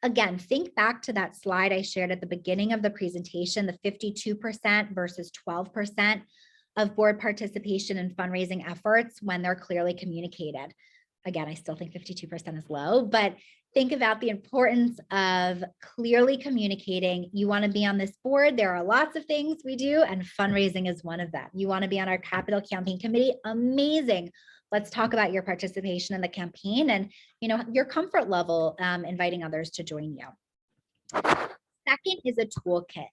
Again, think back to that slide I shared at the beginning of the presentation, the 52% versus 12% of board participation in fundraising efforts when they're clearly communicated. Again, I still think 52% is low, but think about the importance of clearly communicating. You want to be on this board. There are lots of things we do, and fundraising is one of them. You want to be on our capital campaign committee? Amazing. Let's talk about your participation in the campaign and, your comfort level inviting others to join you. Second is a toolkit.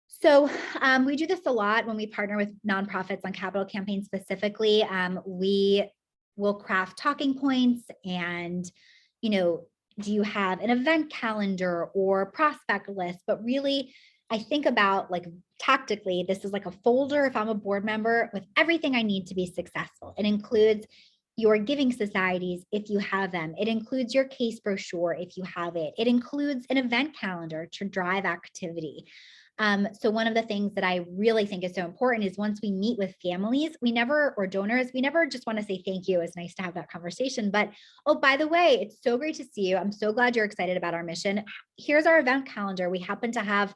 So we do this a lot when we partner with nonprofits on capital campaigns specifically. We will craft talking points and, do you have an event calendar or prospect list? But really, I think about tactically, this is like a folder if I'm a board member with everything I need to be successful. It includes your giving societies if you have them. It includes your case brochure if you have it. It includes an event calendar to drive activity. So one of the things that I really think is so important is once we meet with families, or donors, we never just want to say thank you. It's nice to have that conversation, but, oh, by the way, it's so great to see you. I'm so glad you're excited about our mission. Here's our event calendar. We happen to have,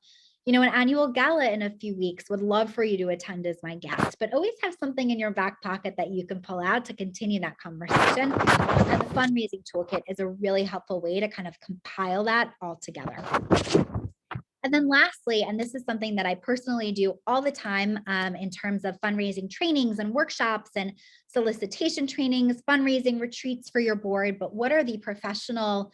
an annual gala in a few weeks. Would love for you to attend as my guest, but always have something in your back pocket that you can pull out to continue that conversation. And the fundraising toolkit is a really helpful way to kind of compile that all together. And then lastly, and this is something that I personally do all the time in terms of fundraising trainings and workshops and solicitation trainings, fundraising retreats for your board, but what are the professional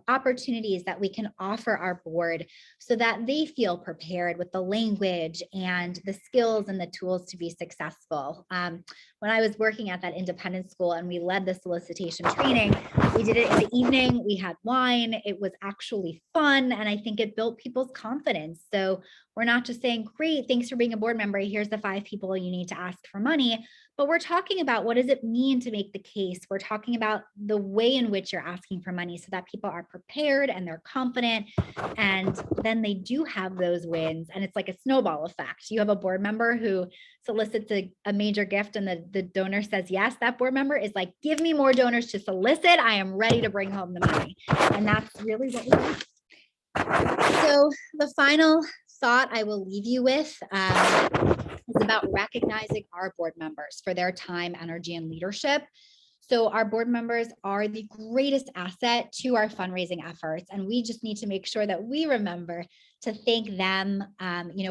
opportunities that we can offer our board so that they feel prepared with the language and the skills and the tools to be successful. When I was working at that independent school and we led the solicitation training, we did it in the evening, we had wine, it was actually fun, and I think it built people's confidence. So we're not just saying, great, thanks for being a board member, here's the 5 people you need to ask for money, but we're talking about what does it mean to make the case. We're talking about the way in which you're asking for money so that people are prepared and they're confident, and then they do have those wins, and it's like a snowball effect. You have a board member who solicits a major gift and the donor says yes, that board member is like, give me more donors to solicit, I am ready to bring home the money. And that's really what we do. So the final thought I will leave you with is about recognizing our board members for their time, energy, and leadership. So our board members are the greatest asset to our fundraising efforts, and we just need to make sure that we remember to thank them.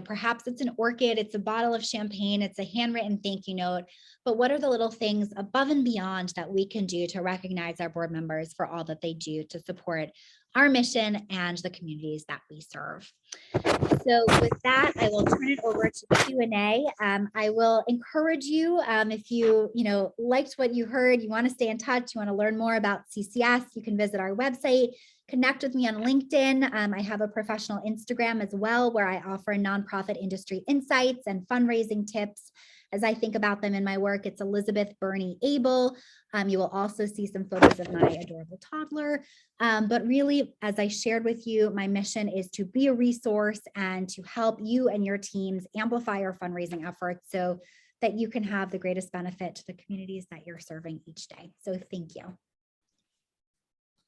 Perhaps it's an orchid, it's a bottle of champagne, it's a handwritten thank you note, but what are the little things above and beyond that we can do to recognize our board members for all that they do to support our mission and the communities that we serve? So with that, I will turn it over to Q&A. I will encourage you, if you liked what you heard, you want to stay in touch, you want to learn more about CCS, you can visit our website, connect with me on LinkedIn. I have a professional Instagram as well, where I offer nonprofit industry insights and fundraising tips as I think about them in my work. It's Elizabeth Bernie Abel. You will also see some photos of my adorable toddler. But really, as I shared with you, my mission is to be a resource and to help you and your teams amplify your fundraising efforts so that you can have the greatest benefit to the communities that you're serving each day. So thank you.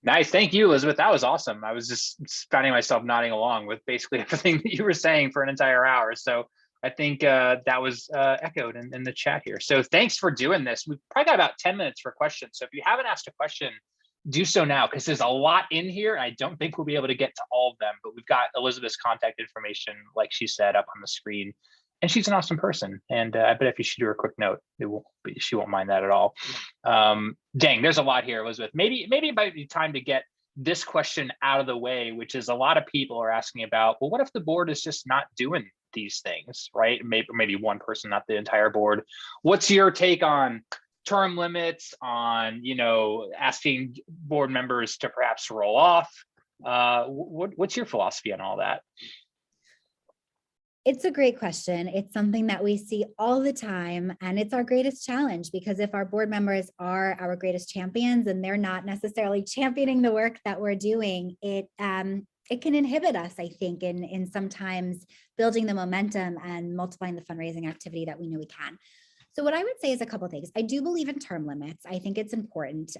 Nice. Thank you, Elizabeth. That was awesome. I was just finding myself nodding along with basically everything that you were saying for an entire hour. So I think that was echoed in the chat here. So thanks for doing this. We've probably got about 10 minutes for questions. So if you haven't asked a question, do so now, because there's a lot in here. I don't think we'll be able to get to all of them, but we've got Elizabeth's contact information, like she said, up on the screen. And she's an awesome person. And I bet if you should do her a quick note, she won't mind that at all. Dang, there's a lot here, Elizabeth. Maybe it might be time to get this question out of the way, which is a lot of people are asking about, well, what if the board is just not doing these things, right? Maybe one person, not the entire board. What's your take on term limits, on asking board members to perhaps roll off? What's your philosophy on all that? It's a great question. It's something that we see all the time, and it's our greatest challenge, because if our board members are our greatest champions and they're not necessarily championing the work that we're doing, it can inhibit us, I think, in sometimes building the momentum and multiplying the fundraising activity that we know we can. So what I would say is a couple of things. I do believe in term limits. I think it's important.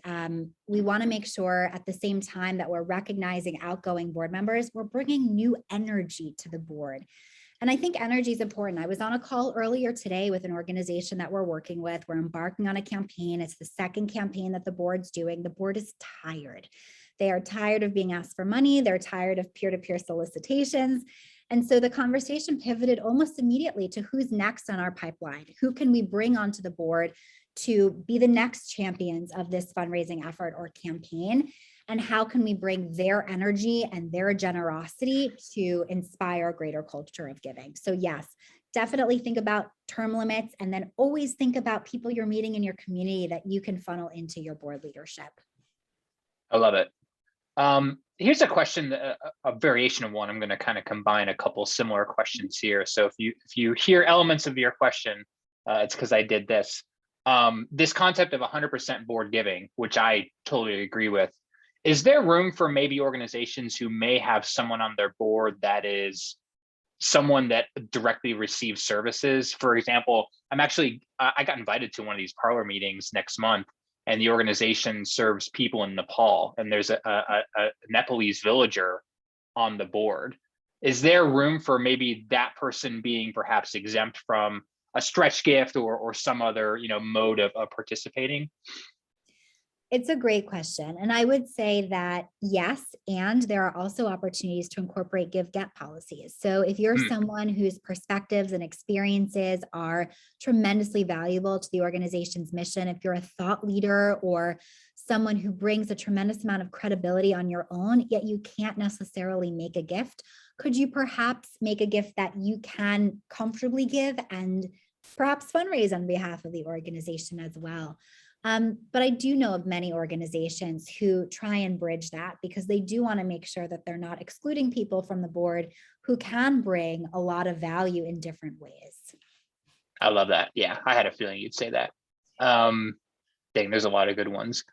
We want to make sure at the same time that we're recognizing outgoing board members, we're bringing new energy to the board. And I think energy is important. I was on a call earlier today with an organization that we're working with. We're embarking on a campaign. It's the second campaign that the board's doing. The board is tired. They are tired of being asked for money. They're tired of peer-to-peer solicitations. And so the conversation pivoted almost immediately to who's next on our pipeline. Who can we bring onto the board to be the next champions of this fundraising effort or campaign? And how can we bring their energy and their generosity to inspire a greater culture of giving? So yes, definitely think about term limits, and then always think about people you're meeting in your community that you can funnel into your board leadership. I love it. Here's a question, a variation of one. I'm going to kind of combine a couple similar questions here. So if you hear elements of your question, it's because I did this. This concept of 100% board giving, which I totally agree with. Is there room for maybe organizations who may have someone on their board that is someone that directly receives services? For example, I got invited to one of these Parlor meetings next month, and the organization serves people in Nepal, and there's a Nepalese villager on the board. Is there room for maybe that person being perhaps exempt from a stretch gift or some other mode of participating? It's a great question. And I would say that yes, and there are also opportunities to incorporate give-get policies. So if you're someone whose perspectives and experiences are tremendously valuable to the organization's mission, if you're a thought leader or someone who brings a tremendous amount of credibility on your own, yet you can't necessarily make a gift, could you perhaps make a gift that you can comfortably give and perhaps fundraise on behalf of the organization as well? But I do know of many organizations who try and bridge that, because they do want to make sure that they're not excluding people from the board who can bring a lot of value in different ways. I love that. Yeah, I had a feeling you'd say that. Dang, there's a lot of good ones.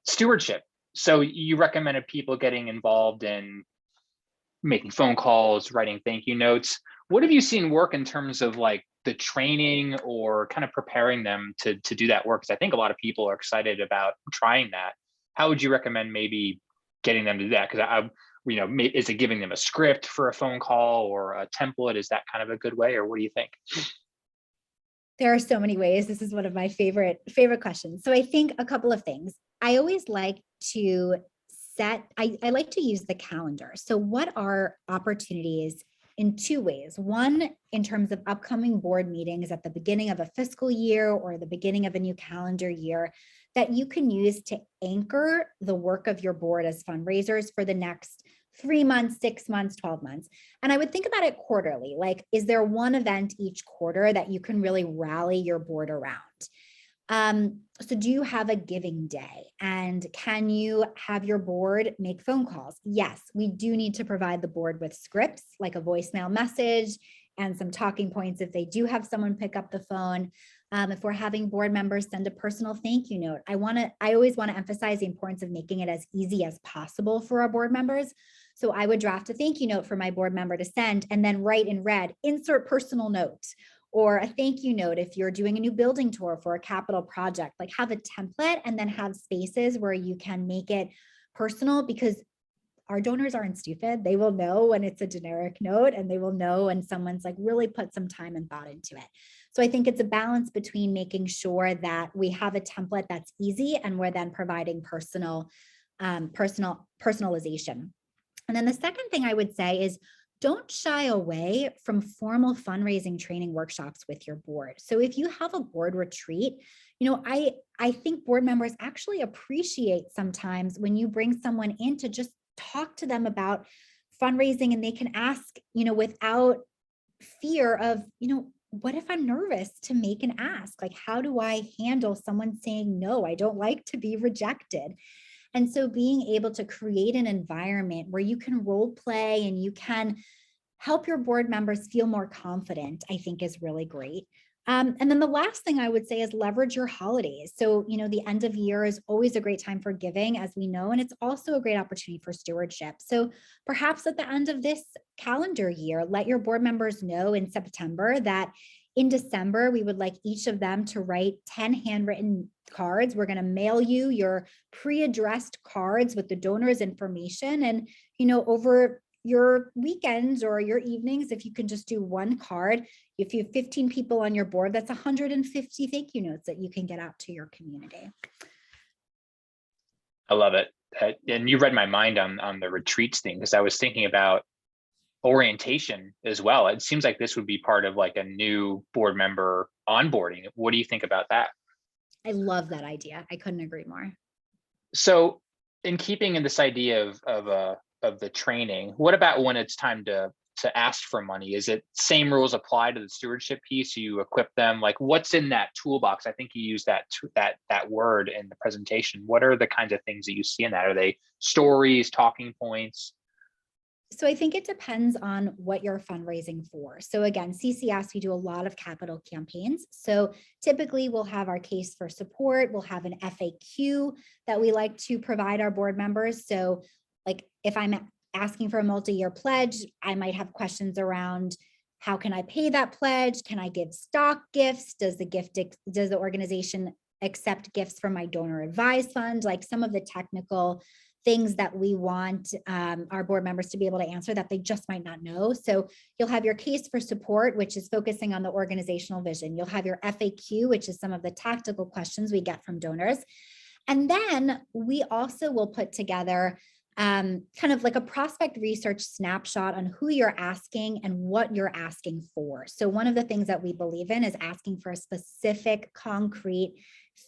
Stewardship. So you recommended people getting involved in making phone calls, writing thank you notes. What have you seen work in terms of like the training or kind of preparing them to do that work? Because I think a lot of people are excited about trying that. How would you recommend maybe getting them to do that? Because is it giving them a script for a phone call or a template? Is that kind of a good way, or what do you think? There are so many ways. This is one of my favorite questions. So I think a couple of things. I always like to I like to use the calendar. So what are opportunities in two ways? One, in terms of upcoming board meetings at the beginning of a fiscal year or the beginning of a new calendar year that you can use to anchor the work of your board as fundraisers for the next 3 months, 6 months, 12 months. And I would think about it quarterly. Like, is there one event each quarter that you can really rally your board around? So do you have a giving day, and can you have your board make phone calls? Yes, we do need to provide the board with scripts, like a voicemail message and some talking points if they do have someone pick up the phone. If we're having board members send a personal thank you note, I always want to emphasize the importance of making it as easy as possible for our board members. So I would draft a thank you note for my board member to send, and then write in red, insert personal note, or a thank you note if you're doing a new building tour for a capital project. Like, have a template and then have spaces where you can make it personal, because our donors aren't stupid. They will know when it's a generic note, and they will know when someone's like really put some time and thought into it. So I think it's a balance between making sure that we have a template that's easy and we're then providing personalization. And then the second thing I would say is, don't shy away from formal fundraising training workshops with your board. So if you have a board retreat, I think board members actually appreciate sometimes when you bring someone in to just talk to them about fundraising, and they can ask, without fear of, what if I'm nervous to make an ask? Like, how do I handle someone saying no? I don't like to be rejected. And so being able to create an environment where you can role play and you can help your board members feel more confident, I think is really great. And then the last thing I would say is leverage your holidays. So, the end of year is always a great time for giving, as we know, and it's also a great opportunity for stewardship. So perhaps at the end of this calendar year, let your board members know in September that in December, we would like each of them to write 10 handwritten cards. We're going to mail you your pre-addressed cards with the donor's information. And, over your weekends or your evenings, if you can just do one card, if you have 15 people on your board, that's 150 thank you notes that you can get out to your community. I love it. And you read my mind on the retreats thing, because I was thinking about orientation as well. It seems like this would be part of like a new board member onboarding. What do you think about that? I love that idea. I couldn't agree more. So in keeping in this idea of the training, what about when it's time to ask for money? Is it same rules apply to the stewardship piece? You equip them, like what's in that toolbox? I think you used that word in the presentation. What are the kinds of things that you see in that? Are they stories, talking points? So I think it depends on what you're fundraising for. So again, CCS, we do a lot of capital campaigns. So typically we'll have our case for support. We'll have an FAQ that we like to provide our board members. So like if I'm asking for a multi-year pledge, I might have questions around how can I pay that pledge? Can I give stock gifts? Does the organization accept gifts from my donor advised fund? Like some of the technical things that we want our board members to be able to answer that they just might not know. So you'll have your case for support, which is focusing on the organizational vision. You'll have your FAQ, which is some of the tactical questions we get from donors. And then we also will put together kind of like a prospect research snapshot on who you're asking and what you're asking for. So one of the things that we believe in is asking for a specific concrete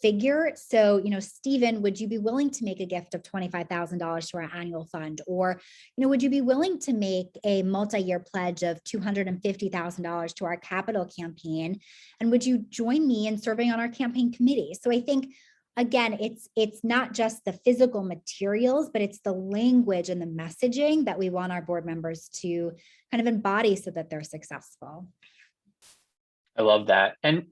figure. So, Stephen, would you be willing to make a gift of $25,000 to our annual fund? Or, would you be willing to make a multi-year pledge of $250,000 to our capital campaign? And would you join me in serving on our campaign committee? So I think, again, it's not just the physical materials, but it's the language and the messaging that we want our board members to kind of embody so that they're successful. I love that. And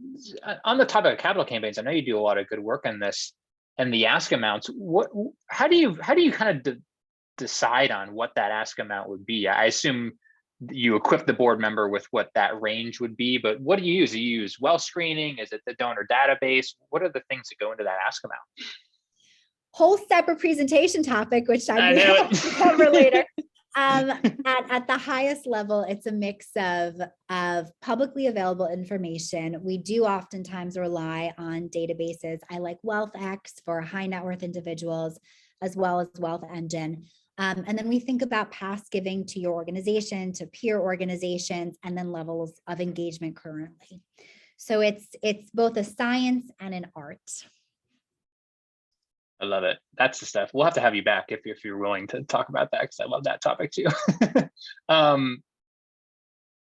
on the topic of capital campaigns, I know you do a lot of good work on this and the ask amounts. How do you kind of decide on what that ask amount would be? I assume you equip the board member with what that range would be, but what do you use? Do you use well screening? Is it the donor database? What are the things that go into that ask amount? Whole separate presentation topic, which I know to cover later. At the highest level, it's a mix of publicly available information. We do oftentimes rely on databases. I like WealthX for high net worth individuals, as well as Wealth Engine. And then we think about past giving to your organization, to peer organizations, and then levels of engagement currently. So it's both a science and an art. I love it. That's the stuff. We'll have to have you back if you're willing to talk about that, because I love that topic too.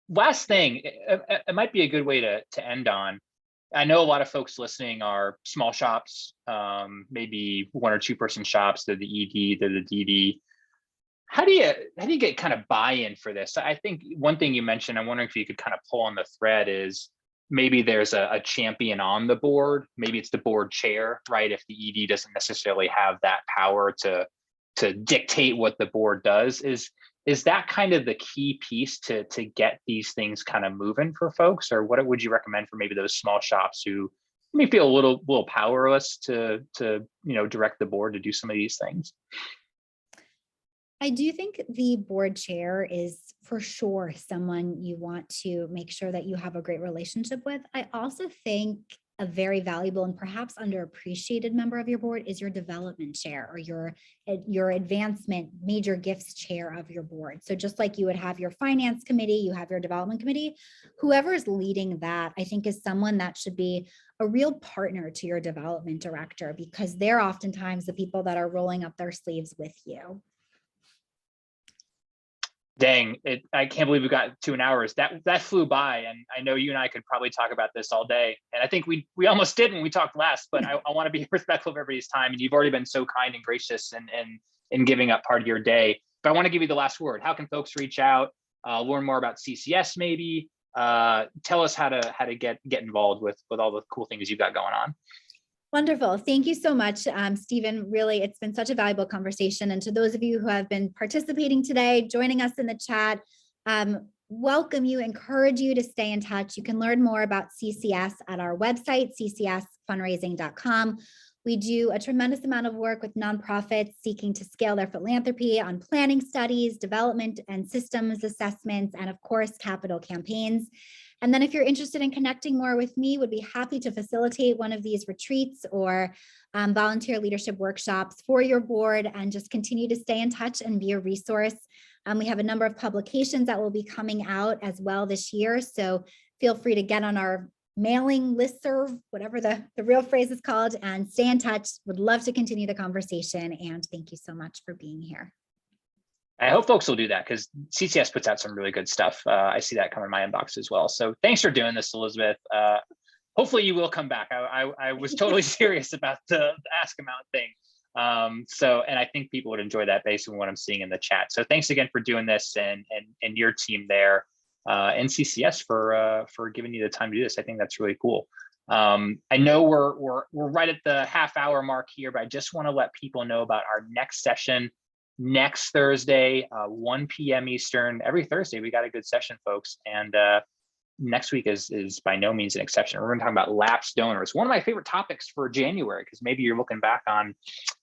Last thing, it might be a good way to end on. I know a lot of folks listening are small shops, maybe 1 or 2 person shops. They're the ED, they're the DD. How do you get kind of buy-in for this? I think one thing you mentioned, I'm wondering if you could kind of pull on the thread, is maybe there's a champion on the board. Maybe it's the board chair, right? If the ED doesn't necessarily have that power to dictate what the board does, is that kind of the key piece to get these things kind of moving for folks? Or what would you recommend for maybe those small shops who may feel a little powerless to direct the board to do some of these things? I do think the board chair is for sure someone you want to make sure that you have a great relationship with. I also think a very valuable and perhaps underappreciated member of your board is your development chair, or your advancement major gifts chair of your board. So just like you would have your finance committee, you have your development committee, whoever is leading that, I think, is someone that should be a real partner to your development director, because they're oftentimes the people that are rolling up their sleeves with you. Dang, I can't believe we got 2 hours. That flew by, and I know you and I could probably talk about this all day. And I think we almost did when we talked last, but I want to be respectful of everybody's time. And you've already been so kind and gracious in giving up part of your day. But I want to give you the last word. How can folks reach out, learn more about CCS maybe? Tell us how to get involved with all the cool things you've got going on. Wonderful. Thank you so much, Stephen. Really, it's been such a valuable conversation. And to those of you who have been participating today, joining us in the chat, welcome you, encourage you to stay in touch. You can learn more about CCS at our website, ccsfundraising.com. We do a tremendous amount of work with nonprofits seeking to scale their philanthropy on planning studies, development and systems assessments, and of course, capital campaigns. And then if you're interested in connecting more with me, would be happy to facilitate one of these retreats or volunteer leadership workshops for your board, and just continue to stay in touch and be a resource. We have a number of publications that will be coming out as well this year. So feel free to get on our mailing listserv, whatever the real phrase is called, and stay in touch. Would love to continue the conversation. And thank you so much for being here. I hope folks will do that, because CCS puts out some really good stuff. I see that come in my inbox as well. So thanks for doing this, Elizabeth. Hopefully you will come back. I was totally serious about the Ask Amount thing. And I think people would enjoy that based on what I'm seeing in the chat. So thanks again for doing this, and your team there, and CCS for giving you the time to do this. I think that's really cool. I know we're right at the half-hour mark here, but I just want to let people know about our next session next Thursday, 1 p.m. Eastern. Every Thursday we got a good session, folks, and next week is by no means an exception. We're going to talk about lapsed donors, one of my favorite topics for January, because maybe you're looking back on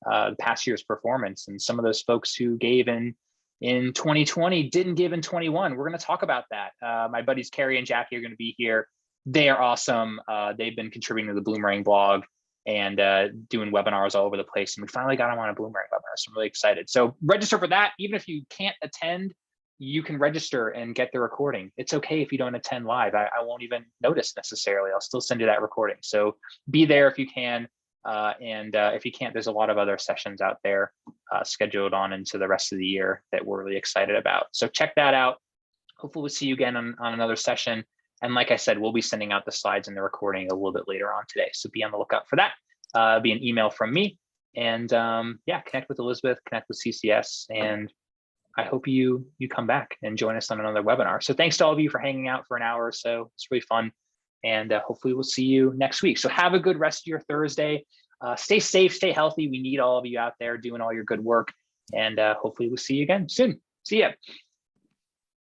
the past year's performance, and some of those folks who gave in 2020 didn't give in 21. We're going to talk about that. My buddies Carrie and Jackie are going to be here. They are awesome. They've been contributing to the Bloomerang blog and doing webinars all over the place, and we finally got them on a Bloomerang webinar, so I'm really excited. So register for that. Even if you can't attend, you can register and get the recording. It's okay if you don't attend live. I won't even notice necessarily. I'll still send you that recording. So be there if you can. And if you can't, there's a lot of other sessions out there scheduled on into the rest of the year that we're really excited about. So check that out. Hopefully we'll see you again on another session. And like I said, we'll be sending out the slides and the recording a little bit later on today. So be on the lookout for that. Be an email from me. And yeah, connect with Elizabeth, connect with CCS, and I hope you come back and join us on another webinar. So thanks to all of you for hanging out for an hour or so. It's really fun. And hopefully we'll see you next week. So have a good rest of your Thursday. Stay safe, stay healthy. We need all of you out there doing all your good work. And hopefully we'll see you again soon. See ya.